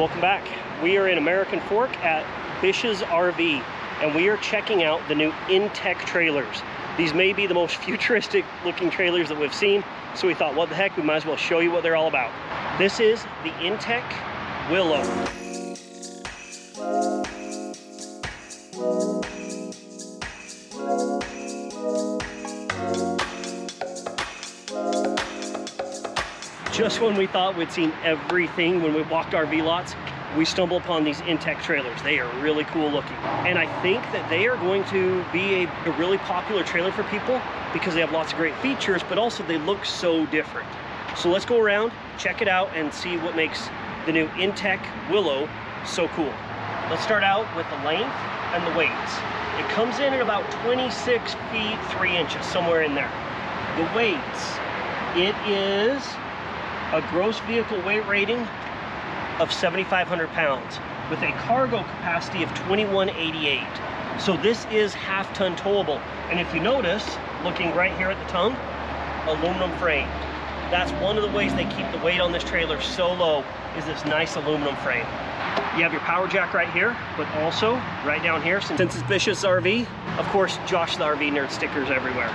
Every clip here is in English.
Welcome back. We are in American Fork at Bish's RV, and we are checking out the new InTech trailers. These may be the most futuristic looking trailers that we've seen, so we thought, what the heck, we might as well show you what they're all about. This is the InTech Willow. Just when we thought we'd seen everything when we walked RV lots, we stumbled upon these InTech trailers. They are really cool looking. And I think that they are going to be a really popular trailer for people because they have lots of great features, but also they look so different. So let's go around, check it out, and see what makes the new InTech Willow so cool. Let's start out with the length and the weights. It comes in at about 26 feet 3 inches, somewhere in there. The weights, it is a gross vehicle weight rating of 7,500 pounds with a cargo capacity of 2,188. So this is half-ton towable. And if you notice, looking right here at the tongue, aluminum framed. That's one of the ways they keep the weight on this trailer so low, is this nice aluminum frame. You have your power jack right here, but also right down here, since it's Bish's RV, of course, Josh the RV Nerd stickers everywhere.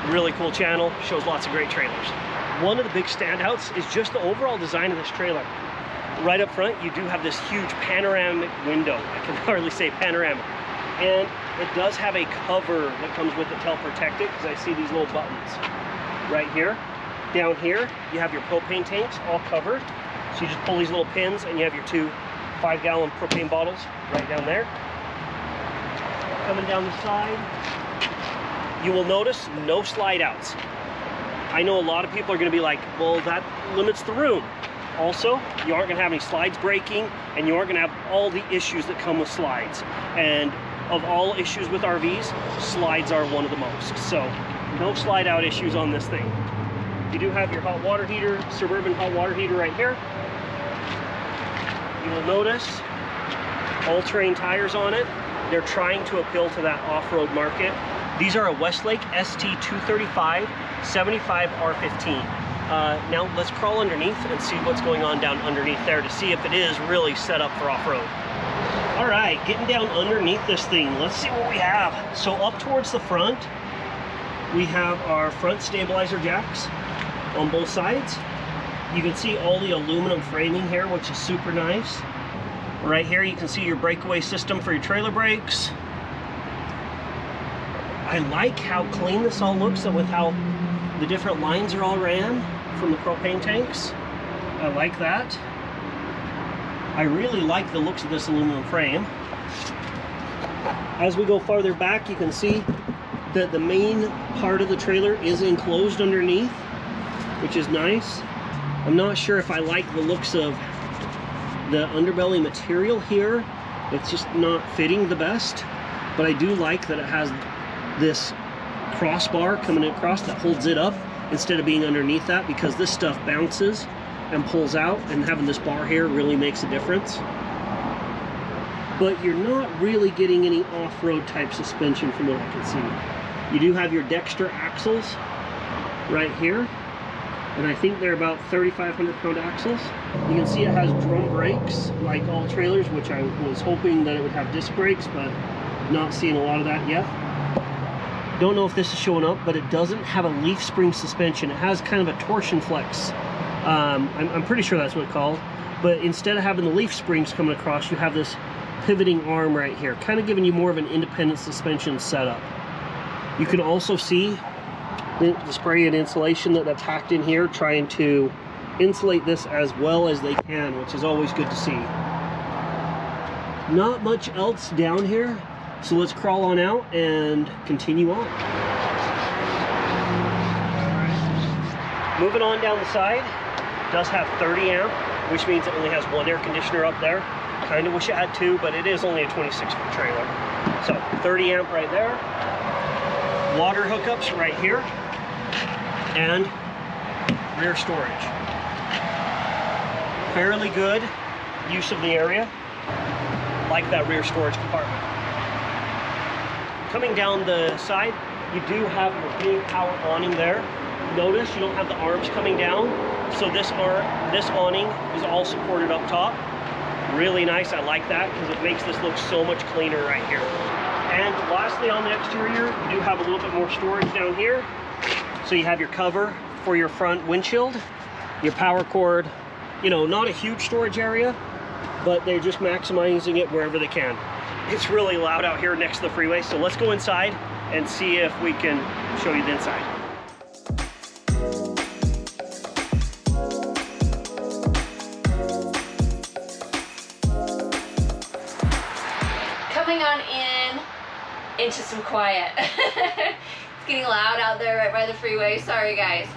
Really cool channel, shows lots of great trailers. One of the big standouts is just the overall design of this trailer. Right up front, you do have this huge panoramic window. I can hardly say panoramic. And it does have a cover that comes with it to help protect it, because I see these little buttons right here. Down here, you have your propane tanks all covered. So you just pull these little pins and you have your 2 5-gallon propane bottles right down there. Coming down the side, you will notice no slide outs. I know a lot of people are going to be like, well, that limits the room. Also, you aren't going to have any slides breaking, and you aren't going to have all the issues that come with slides. And of all issues with RVs, slides are one of the most. So no slide out issues on this thing. You do have your hot water heater, Suburban hot water heater right here. You will notice all-terrain tires on it. They're trying to appeal to that off-road market. These are a Westlake ST235 75 R15. Now let's crawl underneath and see what's going on down underneath there to see if it is really set up for off-road. All right, getting down underneath this thing, let's see what we have. So up towards the front, we have our front stabilizer jacks on both sides. You can see all the aluminum framing here, which is super nice. Right here, you can see your breakaway system for your trailer brakes. I like how clean this all looks, and with how the different lines are all ran from the propane tanks. I like that. I really like the looks of this aluminum frame. As we go farther back, you can see that the main part of the trailer is enclosed underneath, which is nice. I'm not sure if I like the looks of the underbelly material here. It's just not fitting the best, but I do like that it has this crossbar coming across that holds it up instead of being underneath that, because this stuff bounces and pulls out, and having this bar here really makes a difference. But you're not really getting any off-road type suspension from what I can see. You do have your Dexter axles right here, and I think they're about 3,500 pound axles. You can see it has drum brakes like all trailers, which I was hoping that it would have disc brakes, but not seeing a lot of that yet. Don't know if this is showing up, but it doesn't have a leaf spring suspension. It has kind of a torsion flex. I'm pretty sure that's what it's called. But instead of having the leaf springs coming across, you have this pivoting arm right here, kind of giving you more of an independent suspension setup. You can also see the spray and insulation that's packed in here, trying to insulate this as well as they can, which is always good to see. Not much else down here. So let's crawl on out and continue on. Moving on down the side, it does have 30 amp, which means it only has 1 air conditioner up there. Kind of wish it had 2, but it is only a 26-foot trailer. So 30 amp right there. Water hookups right here. And rear storage. Fairly good use of the area. Like that rear storage compartment. Coming down the side, you do have your big power awning there. Notice you don't have the arms coming down, so this awning is all supported up top. Really nice. I like that because it makes this look so much cleaner right here. And lastly, on the exterior, you do have a little bit more storage down here. So you have your cover for your front windshield, your power cord, you know, not a huge storage area, but they're just maximizing it wherever they can. It's really loud out here next to the freeway, so let's go inside and see if we can show you the inside. Coming on into some quiet. It's getting loud out there right by the freeway. Sorry guys.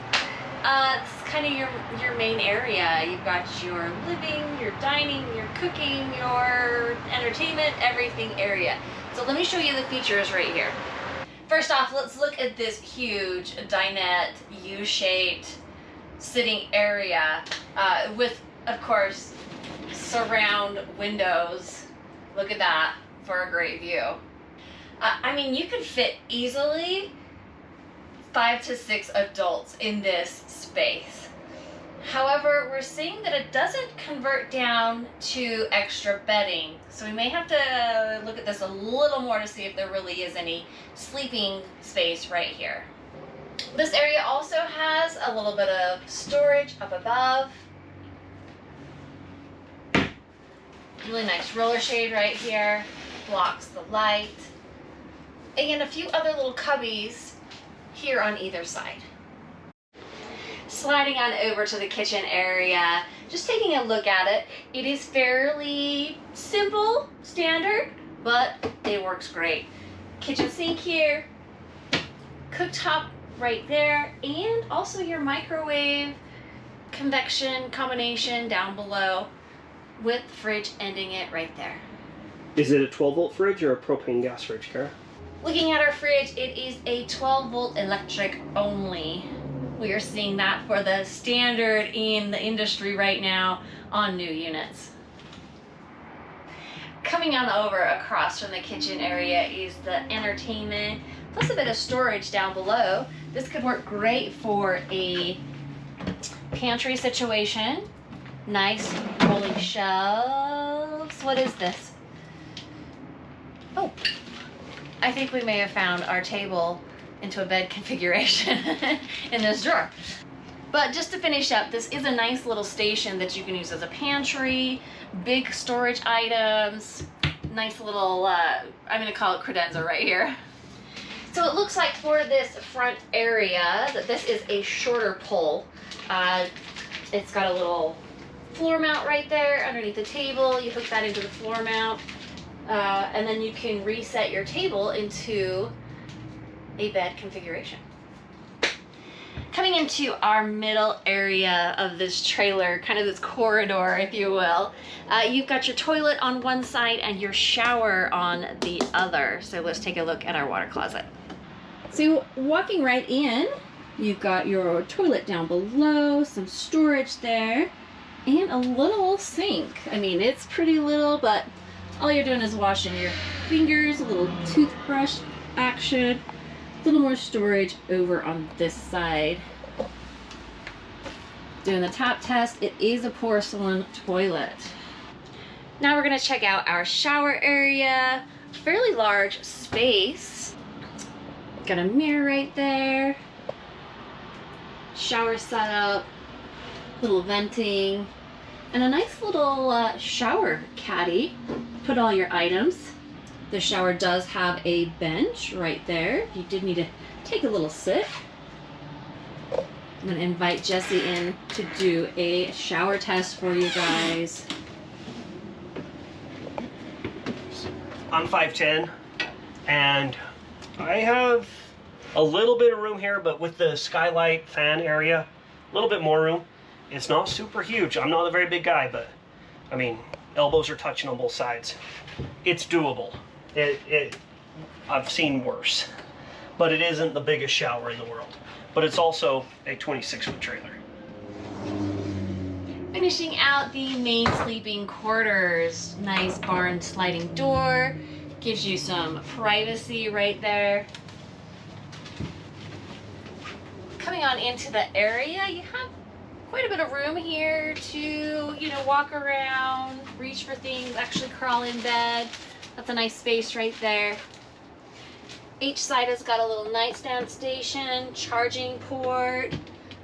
This is kind of your main area. You've got your living, your dining, your cooking, your entertainment, everything area. So let me show you the features right here. First off, let's look at this huge dinette U-shaped sitting area with, of course, surround windows. Look at that for a great view. I mean, you could fit easily 5 to 6 adults in this space. However, we're seeing that it doesn't convert down to extra bedding. So we may have to look at this a little more to see if there really is any sleeping space right here. This area also has a little bit of storage up above. Really nice roller shade right here, blocks the light. And a few other little cubbies here on either side. Sliding on over to the kitchen area, just taking a look at it. It is fairly simple, standard, but it works great. Kitchen sink here, cooktop right there, and also your microwave convection combination down below with the fridge ending it right there. Is it a 12-volt fridge or a propane gas fridge, Kara? Looking at our fridge, it is a 12-volt electric only. We are seeing that for the standard in the industry right now on new units. Coming on over across from the kitchen area is the entertainment, plus a bit of storage down below. This could work great for a pantry situation. Nice rolling shelves. What is this? Oh, I think we may have found our table into a bed configuration in this drawer. But just to finish up, this is a nice little station that you can use as a pantry, big storage items, nice little, I'm gonna call it credenza right here. So it looks like for this front area that this is a shorter pole. It's got a little floor mount right there underneath the table. You hook that into the floor mount. And then you can reset your table into a bed configuration. Coming into our middle area of this trailer, kind of this corridor, if you will, you've got your toilet on one side and your shower on the other. So let's take a look at our water closet. So walking right in, you've got your toilet down below, some storage there, and a little sink. I mean, it's pretty little, but all you're doing is washing your fingers, a little toothbrush action, a little more storage over on this side. Doing the top test, it is a porcelain toilet. Now we're gonna check out our shower area. Fairly large space. Got a mirror right there. Shower setup, little venting, and a nice little shower caddy. Put all your items. The shower does have a bench right there. If you did need to take a little sit. I'm gonna invite Jesse in to do a shower test for you guys. I'm 5'10", and I have a little bit of room here, but with the skylight fan area, a little bit more room. It's not super huge. I'm not a very big guy, but I mean, elbows are touching on both sides. It's doable. I've seen worse, but it isn't the biggest shower in the world. But it's also a 26-foot trailer. Finishing out the main sleeping quarters. Nice barn sliding door. Gives you some privacy right there. Coming on into the area, you have quite a bit of room here to, you know, walk around, reach for things, actually crawl in bed. That's a nice space right there. Each side has got a little nightstand station, charging port,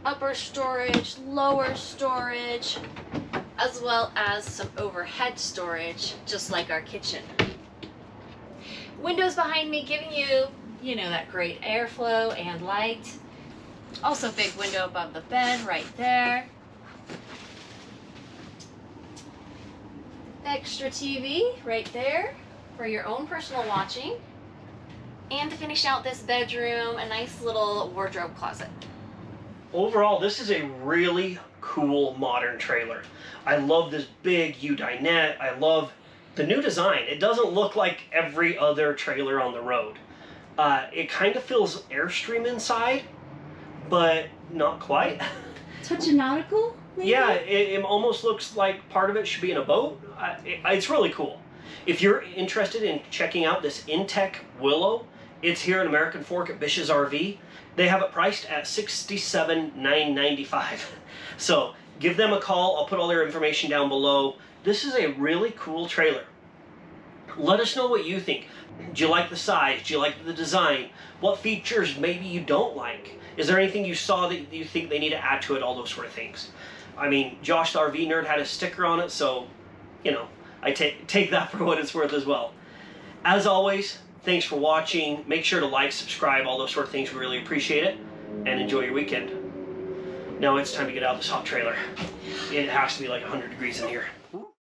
upper storage, lower storage, as well as some overhead storage, just like our kitchen. Windows behind me giving you, you know, that great airflow and light. Also big window above the bed right there. Extra TV right there for your own personal watching. And to finish out this bedroom, a nice little wardrobe closet. Overall, this is a really cool modern trailer. I love this big U-dinette. I love the new design. It doesn't look like every other trailer on the road. It kind of feels Airstream inside, but not quite. Touch of nautical, maybe? Yeah, it almost looks like part of it should be in a boat. It's really cool. If you're interested in checking out this InTech Willow, it's here in American Fork at Bish's RV. They have it priced at $67,995. So give them a call. I'll put all their information down below. This is a really cool trailer. Let us know what you think. Do you like the size? Do you like the design? What features maybe you don't like? Is there anything you saw that you think they need to add to it? All those sort of things. I mean, Josh the RV Nerd had a sticker on it, so, you know, I take that for what it's worth as well. As always, thanks for watching. Make sure to like, subscribe, all those sort of things. We really appreciate it. And enjoy your weekend. Now it's time to get out of this hot trailer. It has to be like 100 degrees in here.